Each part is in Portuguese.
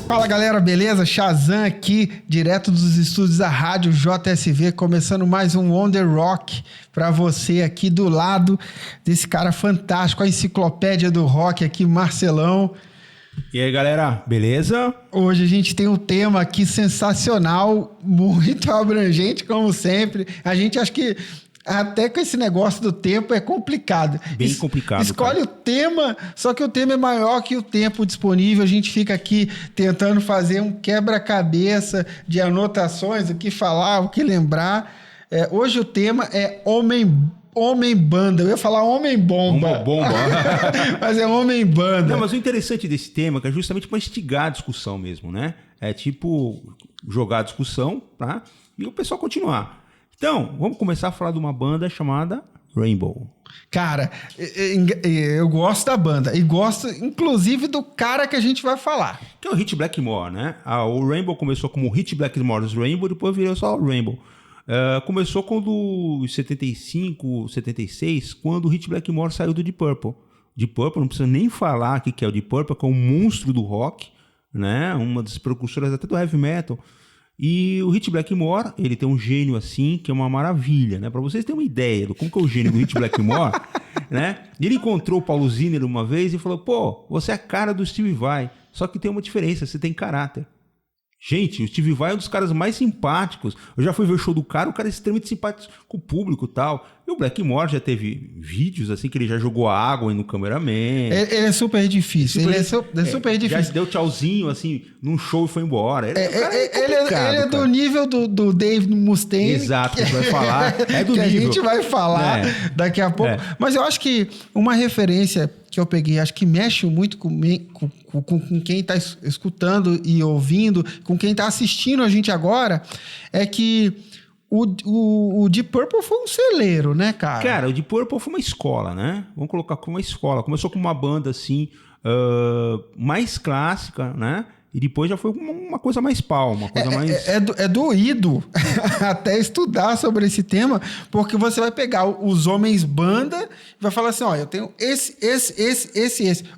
Fala galera, beleza? Shazam aqui, direto dos estúdios da Rádio JSV, começando mais um On The Rock pra você aqui do lado desse cara fantástico, a enciclopédia do rock aqui, Marcelão. E aí galera, beleza? Hoje a gente tem um tema aqui sensacional, muito abrangente como sempre. A gente acha que até com esse negócio do tempo é complicado. Bem complicado. Escolhe cara. o tema, só que o tema é maior que o tempo disponível. A gente fica aqui tentando fazer um quebra-cabeça de anotações, o que falar, o que lembrar. Hoje o tema é Homem-Banda. Eu ia falar Homem-Bomba. Mas é Homem-Banda. Não, mas o interessante desse tema é que é justamente para instigar a discussão mesmo, né? É tipo jogar a discussão, tá? E o pessoal continuar. Então, vamos começar a falar de uma banda chamada Rainbow. Cara, eu gosto da banda e gosto, inclusive, do cara que a gente vai falar. Que é o Hit Blackmore, né? O Rainbow começou como Hit Blackmore's Rainbow, depois virou só Rainbow. Começou quando, em 75, 76, quando o Hit Blackmore saiu do Deep Purple. Deep Purple, não precisa nem falar o que é o Deep Purple, que é um monstro do rock, né? Uma das precursoras até do heavy metal. E o Hit Blackmore, ele tem um gênio assim, que é uma maravilha, né? Pra vocês terem uma ideia do como que é o gênio do Hit Blackmore, né? Ele encontrou o Paulo Zinner uma vez e falou, pô, você é a cara do Steve Vai, só que tem uma diferença, você tem caráter. Gente, o Steve Vai é um dos caras mais simpáticos. Eu já fui ver o show do cara, o cara é extremamente simpático com o público e tal. E o Blackmore já teve vídeos assim que ele já jogou água no cameraman. Ele é super difícil. Ele é super difícil. Já deu tchauzinho assim num show e foi embora. Ele é do nível do Dave Mustaine. Exato, que a gente vai falar. É do que nível. A gente vai falar daqui a pouco. Mas eu acho que uma referência que eu peguei, acho que mexe muito com quem está escutando e ouvindo, com quem está assistindo a gente agora, é que o Deep Purple foi um celeiro, né, cara? Cara, o Deep Purple foi uma escola, né? Vamos colocar como uma escola. Começou com uma banda assim, mais clássica, né? E depois já foi uma coisa mais uma coisa mais... É doído até estudar sobre esse tema, porque você vai pegar os homens banda e vai falar assim, ó, eu tenho esse.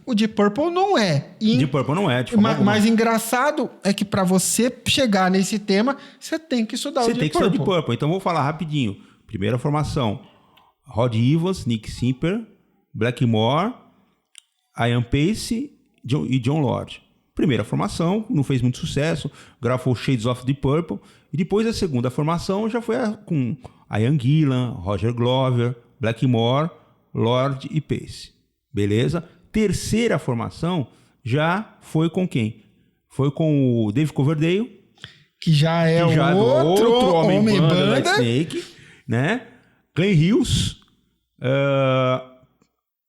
O Deep Purple não é. Deep Purple não é, mas engraçado é que para você chegar nesse tema, você tem que estudar o Deep Purple. Você tem que estudar o Deep Purple. Então vou falar rapidinho. Primeira formação, Rod Evans, Nick Simper, Blackmore, Ian Pace e John Lord. Primeira formação, não fez muito sucesso, gravou Shades of Deep Purple. E depois a segunda formação já foi com Ian Gillan, Roger Glover, Blackmore, Lord e Pace. Beleza? Terceira formação já foi com quem? Foi com o Dave Coverdale, que já é outro homem-banda, White Snake, né? Glenn Hughes,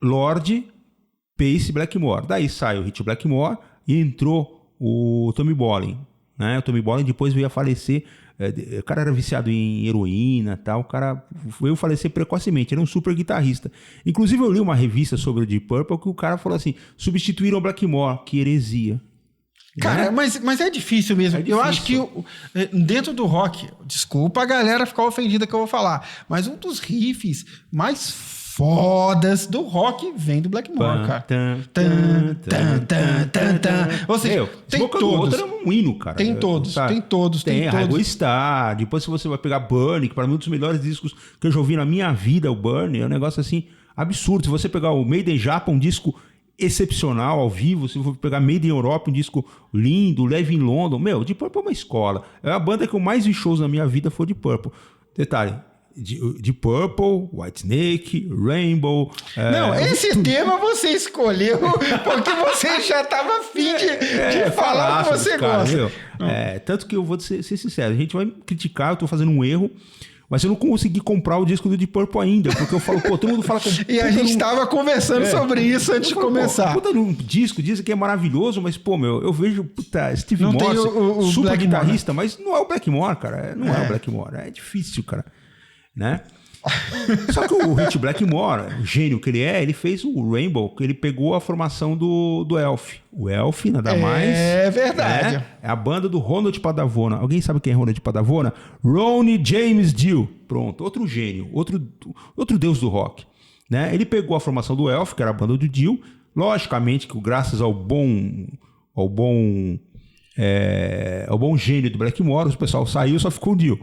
Lord, Pace e Blackmore. Daí sai o Hit Blackmore e entrou o Tommy Bolin, né? O Tommy Bolin depois veio a falecer. O cara era viciado em heroína e tal. O cara veio falecer precocemente. Era um super guitarrista. Inclusive eu li uma revista sobre o Deep Purple que o cara falou assim, substituíram o Blackmore, que heresia. Cara, né? mas é difícil mesmo. Eu acho que dentro do rock, desculpa a galera ficar ofendida que eu vou falar, mas um dos riffs mais fodas do rock vem do Blackmore, cara. Ou seja, tem todos. Outro é um hino, cara. Tem todos. Tem Highway Star. Depois se você vai pegar Burn, que para mim é um dos melhores discos que eu já ouvi na minha vida, o Burn, é um negócio assim absurdo. Se você pegar o Made in Japan, um disco excepcional ao vivo, se você pegar Made in Europe, um disco lindo, Live in London, Deep Purple é uma escola. É a banda que eu mais vi shows na minha vida, foi Deep Purple. Detalhe, Deep Purple, White Snake, Rainbow... Não, esse tema você escolheu porque você já estava afim de falar o que você gosta. Tanto que eu vou ser sincero, a gente vai criticar, eu estou fazendo um erro, mas eu não consegui comprar o disco do Deep Purple ainda, porque eu falo, todo mundo fala... E a gente estava conversando sobre isso antes de começar. Num disco, dizem que é maravilhoso, mas, eu vejo, Steve Morse, super guitarrista, mas não é o Blackmore, cara, não é o Blackmore, é difícil, cara, né? Só que o Hit Blackmore, o gênio que ele é, ele fez o Rainbow, que ele pegou a formação do Elf. O Elf, nada mais... É verdade. É a banda do Ronald Padavona. Alguém sabe quem é Ronald Padavona? Ronnie James Dio. Pronto, outro gênio, outro deus do rock. Né? Ele pegou a formação do Elf, que era a banda do Dio, Logicamente que graças ao bom gênio do Blackmore, o pessoal saiu, só ficou o Dio.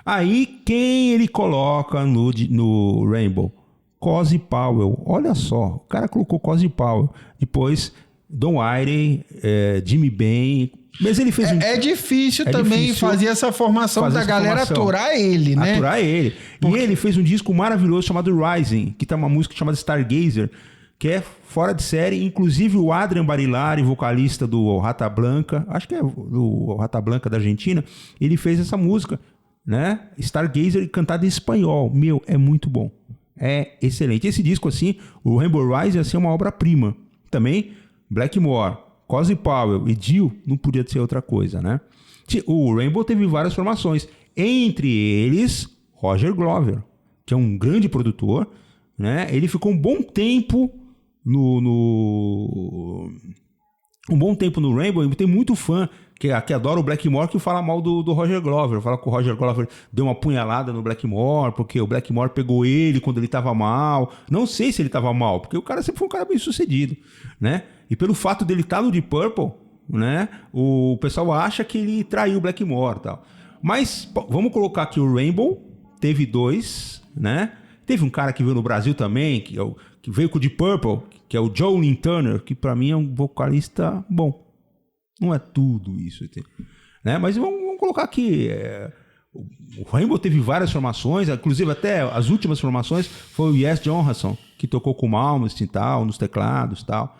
Aí, quem ele coloca no Rainbow? Cozy Powell. Olha só, o cara colocou Cozy Powell. Depois, Don Airey, Jimmy Bain. Mas ele fez É difícil também fazer essa formação da galera aturar ele, né? Aturar ele. Porque... E ele fez um disco maravilhoso chamado Rising, que tem uma música chamada Stargazer, que é fora de série. Inclusive o Adrian Barilari, vocalista do Rata Blanca, acho que é do Rata Blanca da Argentina, ele fez essa música, né? Stargazer, cantada em espanhol. Meu, é muito bom. É excelente. Esse disco, assim, o Rainbow Rising, assim, é uma obra-prima. Também, Blackmore, Cozy Powell e Dio, não podia ser outra coisa, né? O Rainbow teve várias formações. Entre eles, Roger Glover, que é um grande produtor, né? Ele ficou um bom tempo no Rainbow, e tem muito fã que adora o Blackmore que fala mal do Roger Glover. Fala que o Roger Glover deu uma punhalada no Blackmore, porque o Blackmore pegou ele quando ele estava mal. Não sei se ele estava mal, porque o cara sempre foi um cara bem sucedido, né? E pelo fato dele estar no Deep Purple, né? O pessoal acha que ele traiu o Blackmore e tal. Mas vamos colocar aqui o Rainbow, teve 2, né? Teve um cara que veio no Brasil também, que veio com o Deep Purple, que é o Joe Lynn Turner, que pra mim é um vocalista bom. Não é tudo isso, né? Mas vamos colocar aqui. O Rainbow teve várias formações, inclusive até as últimas formações foi o Yes Johansson, que tocou com o Malmsteen e tal, nos teclados e tal.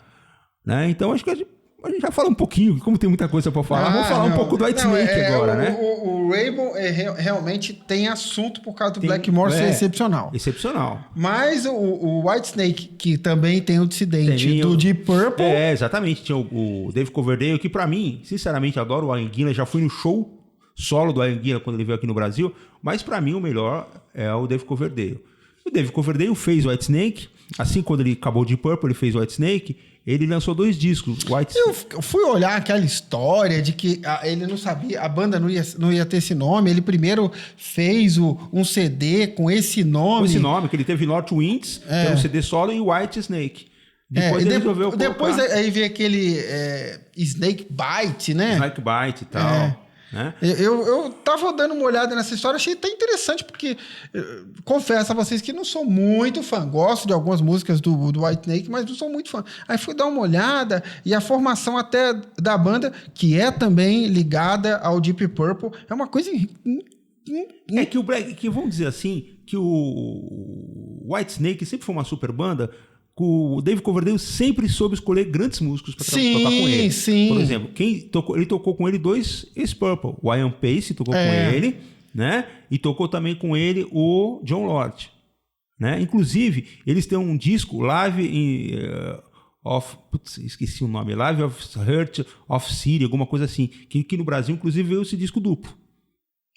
Né? Então acho que a gente já fala um pouquinho, como tem muita coisa para falar, vamos falar um pouco do Whitesnake agora, né? O Rainbow realmente tem assunto por causa do Blackmore ser excepcional. Excepcional. Mas o Whitesnake, que também tem o dissidente do Deep Purple... Exatamente. Tinha o Dave Coverdale, que pra mim, sinceramente, adoro o Ian Gillan. Já fui no show solo do Ian Gillan quando ele veio aqui no Brasil, mas pra mim o melhor é o Dave Coverdale. O Dave Coverdale fez o Whitesnake, assim quando ele acabou o Deep Purple, ele fez o Whitesnake. Ele lançou 2 discos. Eu fui olhar aquela história de que ele não sabia, a banda não ia ter esse nome. Ele primeiro fez um CD com esse nome. Com esse nome, que ele teve North Winds, que era um CD solo, e Whitesnake. Depois ele resolveu colocar... Depois aí veio aquele Snake Bite, né? Snake Bite e tal. Né? Eu tava dando uma olhada nessa história, achei até interessante, porque confesso a vocês que não sou muito fã, gosto de algumas músicas do Whitesnake, mas não sou muito fã. Aí fui dar uma olhada, e a formação até da banda, que é também ligada ao Deep Purple, é uma coisa... que vamos dizer assim, que o Whitesnake sempre foi uma super banda. O Dave Coverdale sempre soube escolher grandes músicos para tocar com ele. Sim. Por exemplo, ele tocou com ele 2 ex-Purple. O Ian Pace tocou com ele, né? E tocou também com ele o John Lord. Né? Inclusive, eles têm um disco, Live esqueci o nome. Live of Heart of City, alguma coisa assim. Que no Brasil, inclusive, veio esse disco duplo.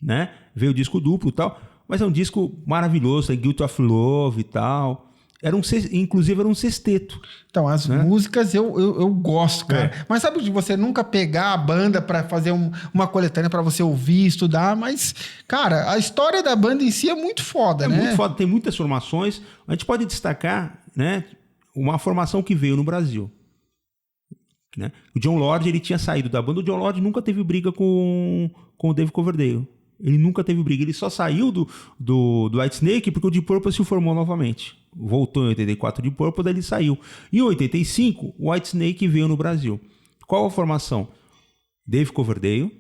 Né? Veio o disco duplo e tal. Mas é um disco maravilhoso, tem Guilt of Love e tal. Inclusive era um sexteto. Então, as músicas eu gosto, cara. Mas sabe de você nunca pegar a banda pra fazer uma coletânea pra você ouvir, estudar, mas, cara, a história da banda em si é muito foda, né? É muito foda, tem muitas formações. A gente pode destacar, né, uma formação que veio no Brasil. Né? O John Lord, ele tinha saído da banda. O John Lord nunca teve briga com o Dave Coverdale. Ele nunca teve briga. Ele só saiu do Whitesnake porque o Deep Purple se formou novamente. Voltou em 84 de Purple, daí ele saiu. Em 85, o Whitesnake veio no Brasil. Qual a formação? Dave Coverdale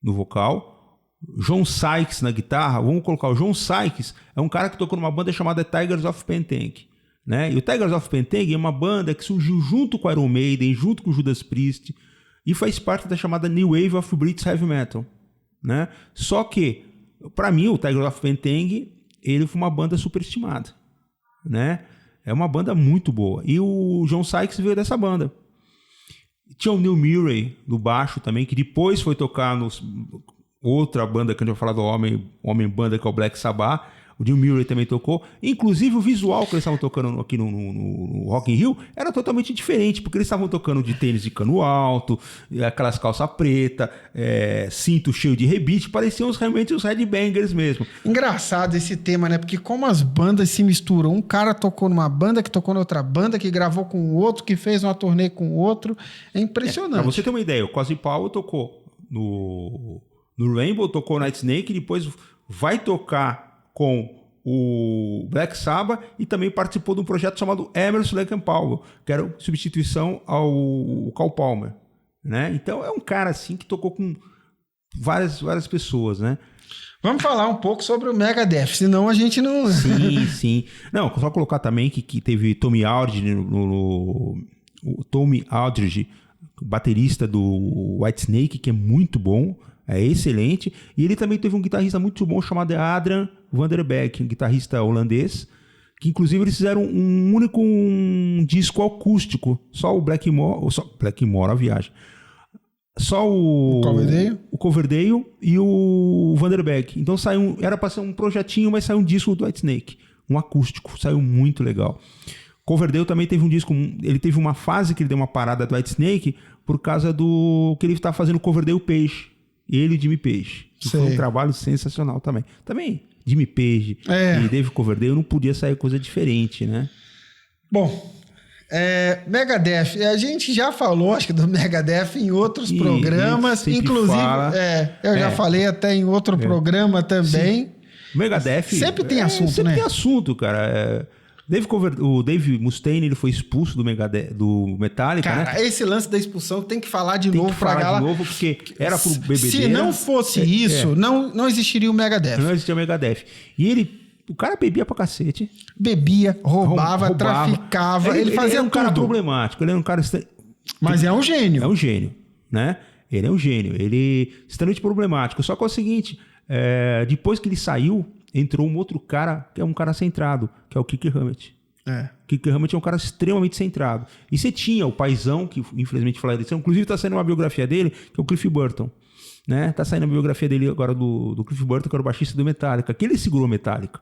no vocal, John Sykes na guitarra. Vamos colocar o John Sykes, é um cara que tocou numa banda chamada Tigers of Pentang. Né? E o Tigers of Pentang é uma banda que surgiu junto com Iron Maiden, junto com Judas Priest, e faz parte da chamada New Wave of British Heavy Metal. Né? Só que, para mim, o Tigers of Pentang, ele foi uma banda superestimada. Né? É uma banda muito boa. E o John Sykes veio dessa banda. Tinha o Neil Murray no baixo também, que depois foi tocar outra banda que a gente vai falar do Homem Banda, que é o Black Sabbath. O Jim Murray também tocou. Inclusive, o visual que eles estavam tocando aqui no Rock in Rio era totalmente diferente, porque eles estavam tocando de tênis de cano alto, aquelas calças preta, cinto cheio de rebite, pareciam realmente os headbangers mesmo. Engraçado esse tema, né? Porque como as bandas se misturam. Um cara tocou numa banda, que tocou noutra banda, que gravou com o outro, que fez uma turnê com o outro. É impressionante. Pra você ter uma ideia, o Cozy Powell tocou no Rainbow, tocou no Whitesnake, e depois vai tocar com o Black Sabbath e também participou de um projeto chamado Emerson, Lake and Palmer, que era substituição ao Carl Palmer, né? Então é um cara assim que tocou com várias pessoas, né? Vamos falar um pouco sobre o Megadeth, senão a gente não... Sim. Não, só colocar também que teve Tommy Aldridge, o Tommy Aldridge, baterista do Whitesnake, que é muito bom, é excelente. E ele também teve um guitarrista muito bom chamado Adrian Van Der Beek, um guitarrista holandês, que inclusive eles fizeram um único disco acústico, só o Blackmore, a viagem. Só o Coverdale e o Van Der Beek. Então era para ser um projetinho, mas saiu um disco do Whitesnake, um acústico, saiu muito legal. Coverdale também teve um disco, ele teve uma fase que ele deu uma parada do Whitesnake por causa do que ele estava fazendo Coverdale Page, ele e Jimmy Page, que foi um trabalho sensacional também. Também Jimmy Page e Dave Coverdale não podia sair coisa diferente, né? Bom, Megadeth, a gente já falou, acho que do Megadeth em outros programas, inclusive, eu já falei até em outro programa também. Sim. Megadeth sempre tem assunto, sempre tem assunto, cara. O Dave Mustaine, ele foi expulso do Metallica, cara, né? Esse lance da expulsão tem que falar de novo pra galera. De novo, porque era pro bebedeira. Se não fosse isso, não existiria o Megadeth. Não existiria o Megadeth. E o cara bebia pra cacete. Bebia, roubava, traficava. Ele fazia era um cara tudo. problemático. Ele era um cara... Mas é um gênio. É um gênio, né? Ele é um gênio. Ele é extremamente problemático. Só que é o seguinte, depois que ele saiu, entrou um outro cara, que é um cara centrado, que é o Kirk Hammett. Kirk Hammett é um cara extremamente centrado. E você tinha o paizão, que infelizmente faleceu, inclusive está saindo uma biografia dele, que é o Cliff Burton. Né? Tá saindo a biografia dele agora do Cliff Burton, que era o baixista do Metallica, que ele segurou Metallica.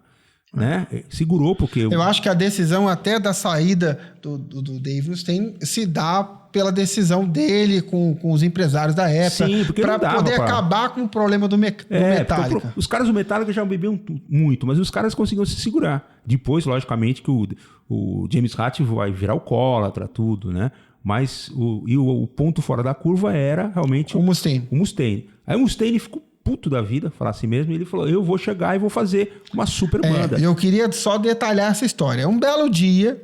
Né? Segurou porque... Eu acho que a decisão até da saída do Dave Mustaine se dá pela decisão dele com os empresários da época. Sim, porque para poder acabar com o problema do Metallica. Os caras do Metallica já bebiam muito, mas os caras conseguiam se segurar. Depois, logicamente, que o James Hetfield vai virar alcoólatra, tudo, né? Mas o ponto fora da curva era realmente o Mustaine. Aí o Mustaine ficou puto da vida, falar assim mesmo, e ele falou, eu vou chegar e vou fazer uma super banda. Eu queria só detalhar essa história. Um belo dia,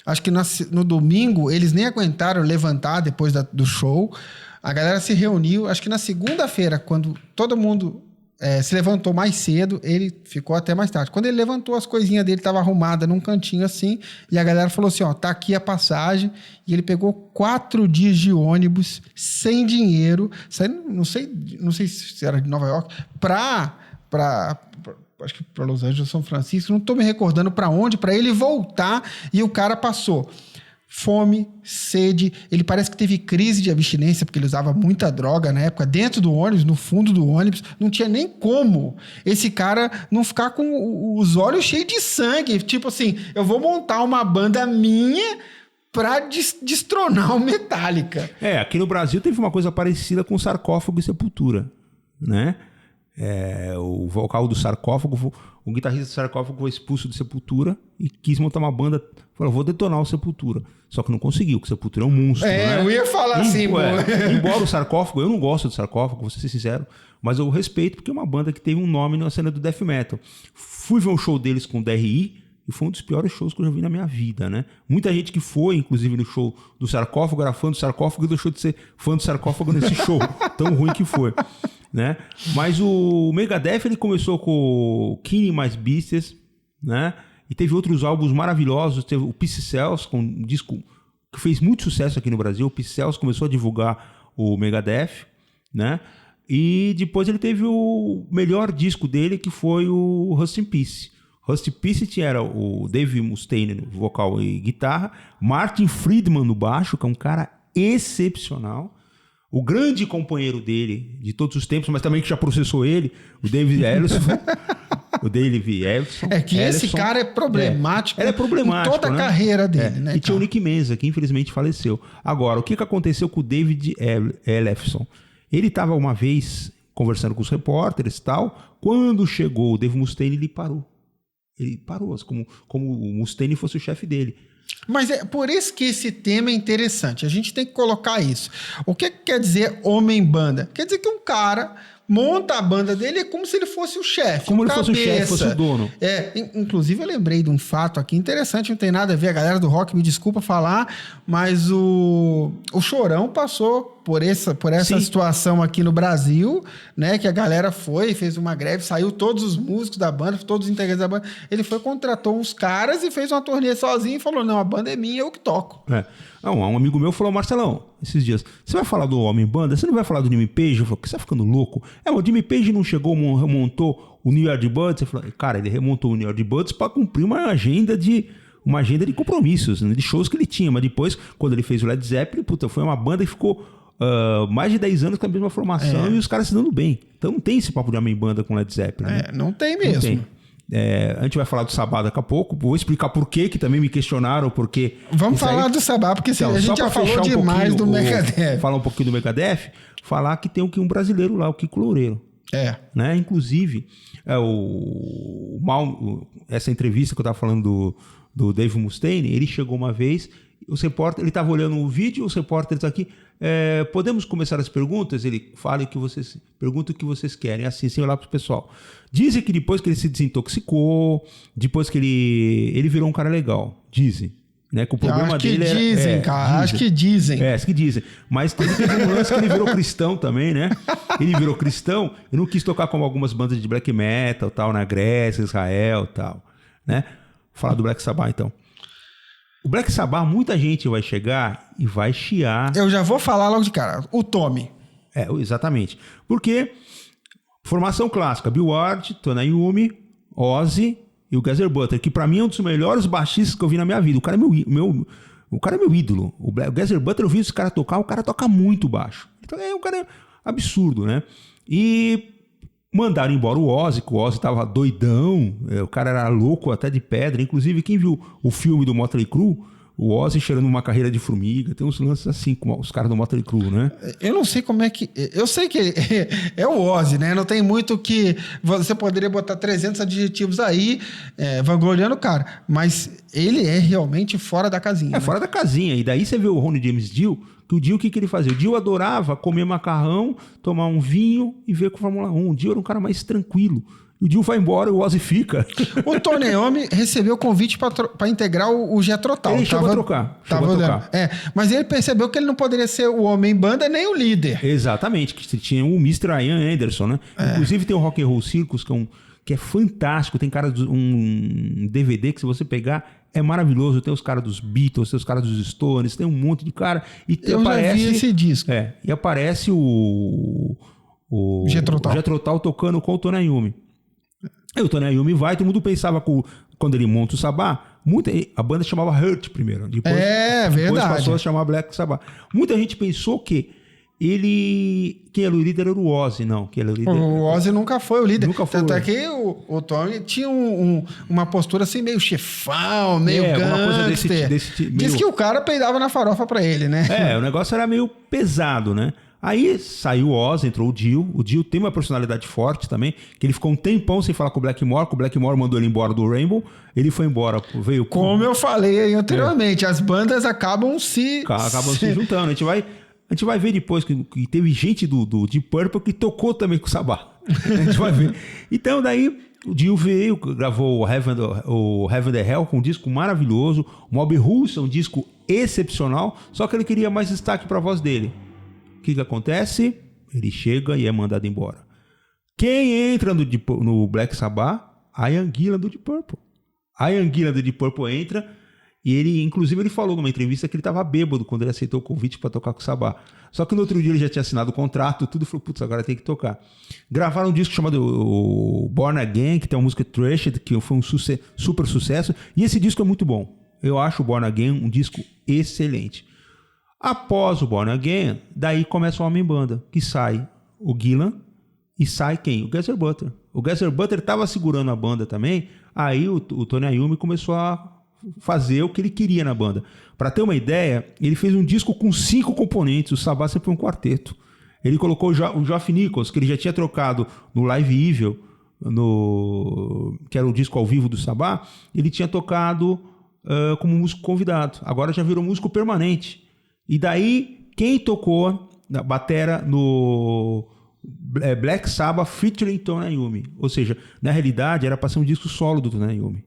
acho que no domingo, eles nem aguentaram levantar depois do show, a galera se reuniu, acho que na segunda-feira, quando todo mundo se levantou mais cedo, ele ficou até mais tarde. Quando ele levantou, as coisinhas dele estavam arrumadas num cantinho assim, e a galera falou assim, tá aqui a passagem, e ele pegou 4 dias de ônibus, sem dinheiro, saindo, não sei se era de Nova York, acho que para Los Angeles, São Francisco, não estou me recordando para onde, para ele voltar, e o cara passou fome, sede, ele parece que teve crise de abstinência, porque ele usava muita droga na época, dentro do ônibus, no fundo do ônibus, não tinha nem como esse cara não ficar com os olhos cheios de sangue, tipo assim, eu vou montar uma banda minha para destronar o Metallica. Aqui no Brasil teve uma coisa parecida com Sarcófago e Sepultura, né? O vocal do Sarcófago, o guitarrista do Sarcófago foi expulso de Sepultura e quis montar uma banda, falou, vou detonar o Sepultura, só que não conseguiu, porque o Sepultura é um monstro, né? Eu ia falar assim, embora o Sarcófago, eu não gosto do Sarcófago, vou ser sincero, mas eu respeito porque é uma banda que teve um nome na cena do death metal. Fui ver um show deles com o DRI e foi um dos piores shows que eu já vi na minha vida, né? Muita gente que foi, inclusive, no show do Sarcófago, era fã do Sarcófago e deixou de ser fã do Sarcófago nesse show. Tão ruim que foi, né? Mas o Megadeth, ele começou com Killing My Beasts, né? E teve outros álbuns maravilhosos. Teve o Peace Cells, com um disco que fez muito sucesso aqui no Brasil. O Peace Cells começou a divulgar o Megadeth, né? E depois ele teve o melhor disco dele, que foi o Rust in Peace. Rust in Peace era o Dave Mustaine no vocal e guitarra, Martin Friedman no baixo, que é um cara excepcional, o grande companheiro dele de todos os tempos, mas também que já processou ele, o David Ellison, O Dave Ellefson. É que esse cara é problemático, Ele é problemático, em toda a né? carreira dele, né? E tinha o Nick Menza, que infelizmente faleceu. Agora, o que aconteceu com o David Ellefson? Ele estava uma vez conversando com os repórteres e tal, quando chegou o Dave Mustaine, ele parou. Ele parou, como o Mustaine fosse o chefe dele. Mas é por isso que esse tema é interessante. A gente tem que colocar isso. O que quer dizer homem-banda? Quer dizer que um cara monta a banda dele, é como se ele fosse o chefe. Como ele fosse o chefe, fosse o dono. Inclusive, eu lembrei de um fato aqui interessante, não tem nada a ver, a galera do rock me desculpa falar, mas o Chorão passou por essa situação aqui no Brasil, né? Que a galera fez uma greve, saiu todos os músicos da banda, todos os integrantes da banda. Ele contratou uns caras e fez uma turnê sozinho e falou: não, a banda é minha, eu que toco. Um amigo meu falou: Marcelão, esses dias, você vai falar do Homem-Banda? Você não vai falar do Jimmy Page? Eu falei: você tá ficando louco? O Jimmy Page não chegou, remontou o New York Buds? Eu falei: cara, ele remontou o New York Buds para cumprir uma agenda de compromissos, né, de shows que ele tinha. Mas depois, quando ele fez o Led Zeppelin, foi uma banda que ficou mais de 10 anos com a mesma formação e os caras se dando bem. Então não tem esse papo de Homem-Banda com Led Zeppelin. Né? Não tem mesmo. Não tem. A gente vai falar do Sabá daqui a pouco. Vou explicar por quê, que também me questionaram porque. Vamos falar do Sabá, porque então, a gente já falou demais do Megadeth. Falar um pouquinho do Megadeth, falar que tem um brasileiro lá, o Kiko Loureiro. Né? Inclusive, essa entrevista que eu estava falando do Dave Mustaine, ele chegou uma vez, ele estava olhando o vídeo, os repórteres aqui, podemos começar as perguntas? Ele fala pergunta o que vocês querem, assim, sem olhar para o pessoal. Dizem que depois que ele se desintoxicou, depois que ele virou um cara legal, dizem. Né, que o problema dele acho que dizem. Acho que dizem. Mas teve um lance que ele virou cristão também, né? Ele virou cristão e não quis tocar como algumas bandas de black metal, tal, na Grécia, Israel, tal, né? Falar do Black Sabbath, então. O Black Sabbath, muita gente vai chegar e vai chiar. Eu já vou falar logo de cara. O Tommy. Exatamente. Porque formação clássica, Bill Ward, Tony Iommi, Ozzy e o Geezer Butler, que pra mim é um dos melhores baixistas que eu vi na minha vida. O cara é meu ídolo. O Geezer Butler, eu vi esse cara tocar, o cara toca muito baixo. Então um cara absurdo, né? E mandaram embora o Ozzy, que o Ozzy tava doidão, o cara era louco até de pedra. Inclusive, quem viu o filme do Motley Crue, o Ozzy cheirando uma carreira de formiga, tem uns lances assim com os caras do Motley Crue, né? Eu não sei como é que... Eu sei que é o Ozzy, né? Não tem muito que... Você poderia botar 300 adjetivos aí, vangloriando o cara, mas ele é realmente fora da casinha. Né? Fora da casinha. E daí você vê o Ronnie James Dio, que o Dio, o que ele fazia? O Dio adorava comer macarrão, tomar um vinho e ver com a Fórmula 1. O Dio era um cara mais tranquilo. O Dio vai embora e o Ozzy fica. O Tony Iommi recebeu o convite para integrar o Jethro Tull. Ele chegou a trocar. Mas ele percebeu que ele não poderia ser o homem-banda nem o líder. Exatamente. Que tinha o Mr. Ian Anderson, né? Inclusive tem o Rock and Roll Circus, que é fantástico. Tem um DVD que, se você pegar, é maravilhoso. Tem os caras dos Beatles, tem os caras dos Stones, tem um monte de cara. Eu já vi esse disco. E aparece o Jethro Tull tocando com o Tony Iommi. Aí o Tony Iommi vai, todo mundo pensava quando ele monta o Sabbath, a banda chamava Hurt primeiro. Depois passou a chamar Black Sabbath. Muita gente pensou que quem era o líder era o Ozzy, não. O Ozzy nunca foi o líder. Tanto é que o Tony tinha uma postura assim meio chefão, meio gangster. Diz que o cara peidava na farofa pra ele, né? O negócio era meio pesado, né? Aí saiu o Ozzy, entrou o Dio. O Dio tem uma personalidade forte também, que ele ficou um tempão sem falar com o Blackmore, que o Blackmore mandou ele embora do Rainbow. Ele foi embora, Como eu falei aí anteriormente, as bandas acabam se juntando. A gente vai ver depois que teve gente do Deep Purple que tocou também com o Sabbath. A gente vai ver. Então daí o Dio veio, gravou o Heaven the Hell, com um disco maravilhoso. O Mob Rules, um disco excepcional, só que ele queria mais destaque para a voz dele. O que acontece? Ele chega e é mandado embora. Quem entra no Black Sabbath? Ian Gillan do Deep Purple. Ian Gillan do Deep Purple entra e ele falou numa entrevista que ele estava bêbado quando ele aceitou o convite para tocar com o Sabbath. Só que no outro dia ele já tinha assinado o contrato, tudo, e falou, putz, agora tem que tocar. Gravaram um disco chamado Born Again, que tem uma música Trashed, que foi um super sucesso, e esse disco é muito bom. Eu acho o Born Again um disco excelente. Após o Born Again, daí começa o Homem-Banda, que sai o Gillan e sai quem? O Geezer Butler. O Geezer Butler estava segurando a banda também, aí o Tony Iommi começou a fazer o que ele queria na banda. Para ter uma ideia, ele fez um disco com 5 componentes, o Sabbath sempre foi um quarteto. Ele colocou o Geoff Nichols, que ele já tinha trocado no Live Evil, que era o disco ao vivo do Sabbath, ele tinha tocado como músico convidado. Agora já virou músico permanente. E daí, quem tocou na batera no Black Sabbath featuring Tony Iommi? Ou seja, na realidade era para ser um disco solo do Tony Iommi.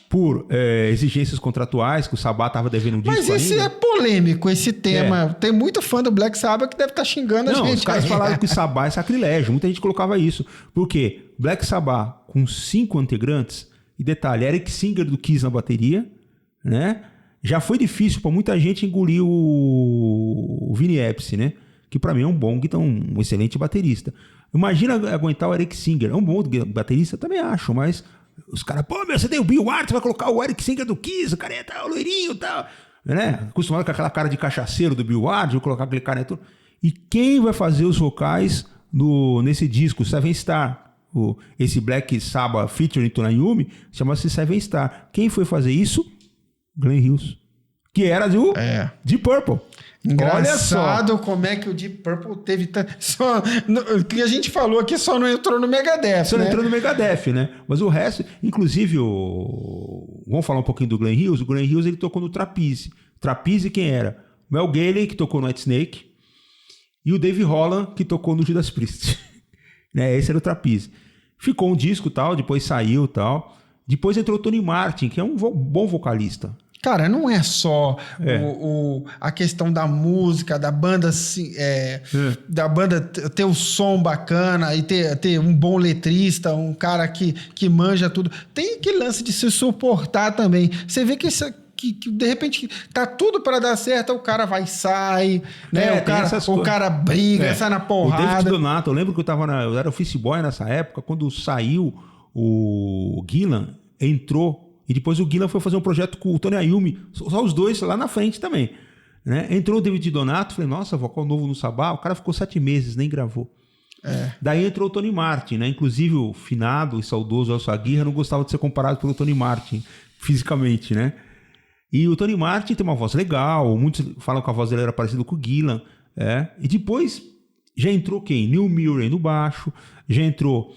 Por exigências contratuais, que o Sabbath estava devendo um disco ainda. Mas esse é polêmico, esse tema. Tem muito fã do Black Sabbath que deve estar xingando a gente. Os caras falaram que o Sabbath é sacrilégio. Muita gente colocava isso. Por quê? Black Sabbath com 5 integrantes, e detalhe, Eric Singer do Kiss na bateria, né? Já foi difícil para muita gente engolir o Vinny Appice, né? Que para mim é um excelente baterista. Imagina aguentar o Eric Singer. É um bom baterista, também acho, mas os caras, você tem o Bill Ward, você vai colocar o Eric Singer do Kiss, o cara o loirinho e tal, né? Acostumado com aquela cara de cachaceiro do Bill Ward, vou colocar aquele cara tudo. E quem vai fazer os vocais nesse disco, Seven Star? Esse Black Sabbath featuring Tony Iommi chama-se Seven Star. Quem foi fazer isso? Glenn Hughes, que era de Purple. Engraçado. Olha só como é que o Deep Purple teve o que a gente falou aqui só não entrou no Megadeth, Só não entrou no Megadeth, né? Mas o resto, inclusive vamos falar um pouquinho do Glenn Hughes. O Glenn Hughes, ele tocou no Trapeze. Trapeze quem era? Mel Galley, que tocou no Whitesnake, e o Dave Holland, que tocou no Judas Priest. Né? Esse era o Trapeze. Ficou um disco tal, depois saiu tal. Depois entrou o Tony Martin, que é um bom vocalista. Cara, não é só a questão da música, da banda, da banda ter o som bacana e ter um bom letrista, um cara que manja tudo. Tem aquele lance de se suportar também. Você vê que de repente tá tudo para dar certo, o cara vai e sai, né? O cara briga, sai na porrada. O David Donato, eu lembro que eu era office boy nessa época, quando saiu o Gillan, entrou. E depois o Gillan foi fazer um projeto com o Tony Iommi, só os dois lá na frente também. Né? Entrou o David Donato, falei, nossa, vocal novo no Sabbath, o cara ficou 7 meses, nem gravou. Daí entrou o Tony Martin, né? Inclusive o finado e saudoso Elcio Aguirre não gostava de ser comparado pelo Tony Martin, fisicamente, né? E o Tony Martin tem uma voz legal, muitos falam que a voz dele era parecida com o Gillan. E depois já entrou quem? Neil Murray no baixo, já entrou...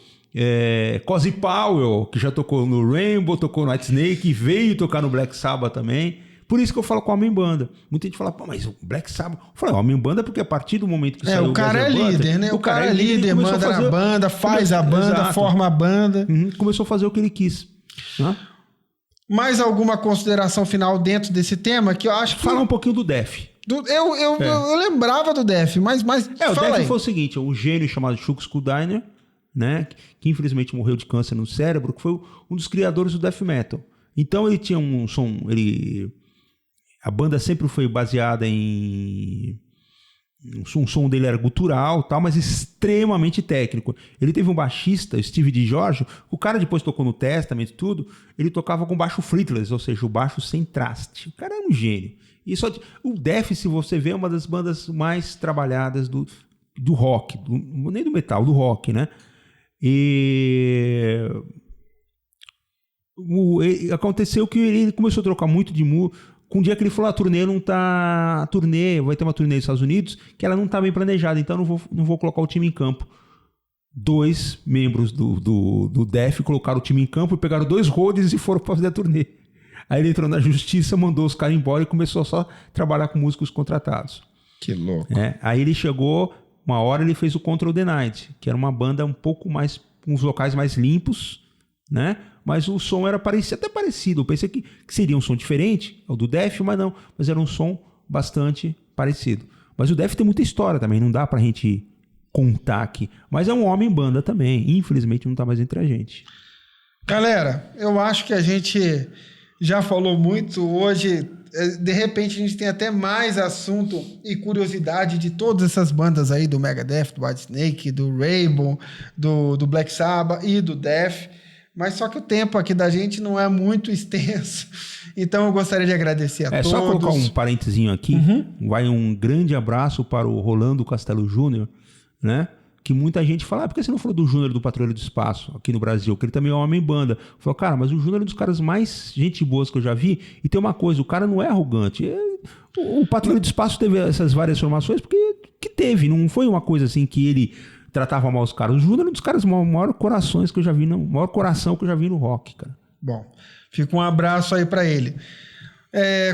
Cozy Powell, que já tocou no Rainbow, tocou no Whitesnake, veio tocar no Black Sabbath também. Por isso que eu falo com a Homem-Banda. Muita gente fala, mas o Black Sabbath... Eu falei, Homem-Banda porque a partir do momento que saiu o cara é líder, né? O cara é líder, manda na banda, faz a banda, forma a banda. Começou a fazer o que ele quis. Mais alguma consideração final dentro desse tema? Que eu acho que... Fala um pouquinho do Def. Eu lembrava do Def, mas o Def foi o seguinte, um gênio chamado Chuck Schuldiner, né, que infelizmente morreu de câncer no cérebro, que foi um dos criadores do death metal. Então ele tinha um som, a banda sempre foi baseada em um som dele era gutural, tal, mas extremamente técnico. Ele teve um baixista, Steve DiGiorgio, o cara depois tocou no Testament e tudo, ele tocava com baixo fretless, ou seja, o baixo sem traste. O cara era um gênio. E o Def, se você vê, é uma das bandas mais trabalhadas do rock, nem do metal, do rock, né? E aconteceu que ele começou a trocar muito de música. Um dia que ele falou, vai ter uma turnê nos Estados Unidos que ela não está bem planejada, então não vou colocar o time em campo. 2 membros do Def colocaram o time em campo e pegaram 2 roadies e foram fazer a turnê. Aí ele entrou na justiça, mandou os caras embora e começou só a trabalhar com músicos contratados. Que louco. Aí ele chegou, uma hora ele fez o Control the Night, que era uma banda um pouco mais, com os vocais mais limpos, né? Mas o som era até parecido. Eu pensei que seria um som diferente, o do Def, mas não. Mas era um som bastante parecido. Mas o Def tem muita história também, não dá pra gente contar aqui. Mas é um homem banda também. Infelizmente não tá mais entre a gente. Galera, eu acho que a gente já falou muito hoje. De repente a gente tem até mais assunto e curiosidade de todas essas bandas aí, do Megadeth, do Whitesnake, do Rainbow, do Black Sabbath e do Def. Mas só que o tempo aqui da gente não é muito extenso. Então eu gostaria de agradecer a todos. Só colocar um parentezinho aqui. Vai um grande abraço para o Rolando Castelo Júnior, né? que muita gente fala, por que você não falou do Júnior do Patrulha do Espaço aqui no Brasil? Que ele também é um homem-banda. Falou, cara, mas o Júnior é um dos caras mais gente boas que eu já vi. E tem uma coisa, o cara não é arrogante. O Patrulha do Espaço teve essas várias formações porque que teve. Não foi uma coisa assim que ele tratava mal os caras. O Júnior é um dos caras maior corações que eu já vi, maior coração que eu já vi no rock, cara. Bom, fica um abraço aí pra ele.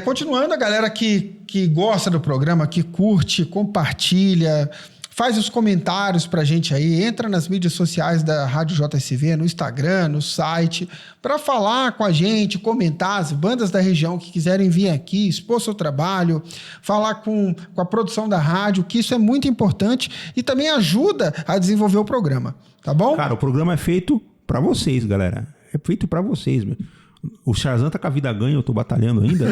Continuando, a galera que gosta do programa, que curte, compartilha, faz os comentários pra gente aí, entra nas mídias sociais da Rádio JSV, no Instagram, no site, para falar com a gente, comentar as bandas da região que quiserem vir aqui, expor seu trabalho, falar com a produção da rádio, que isso é muito importante e também ajuda a desenvolver o programa, tá bom? Cara, o programa é feito pra vocês, galera. É feito pra vocês, meu. O Charzan tá com a vida ganha, eu tô batalhando ainda.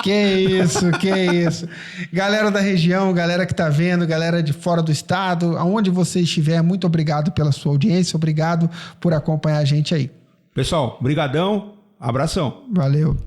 Que isso. Galera da região, galera que tá vendo, galera de fora do estado, aonde você estiver, muito obrigado pela sua audiência, obrigado por acompanhar a gente aí. Pessoal, brigadão, abração. Valeu.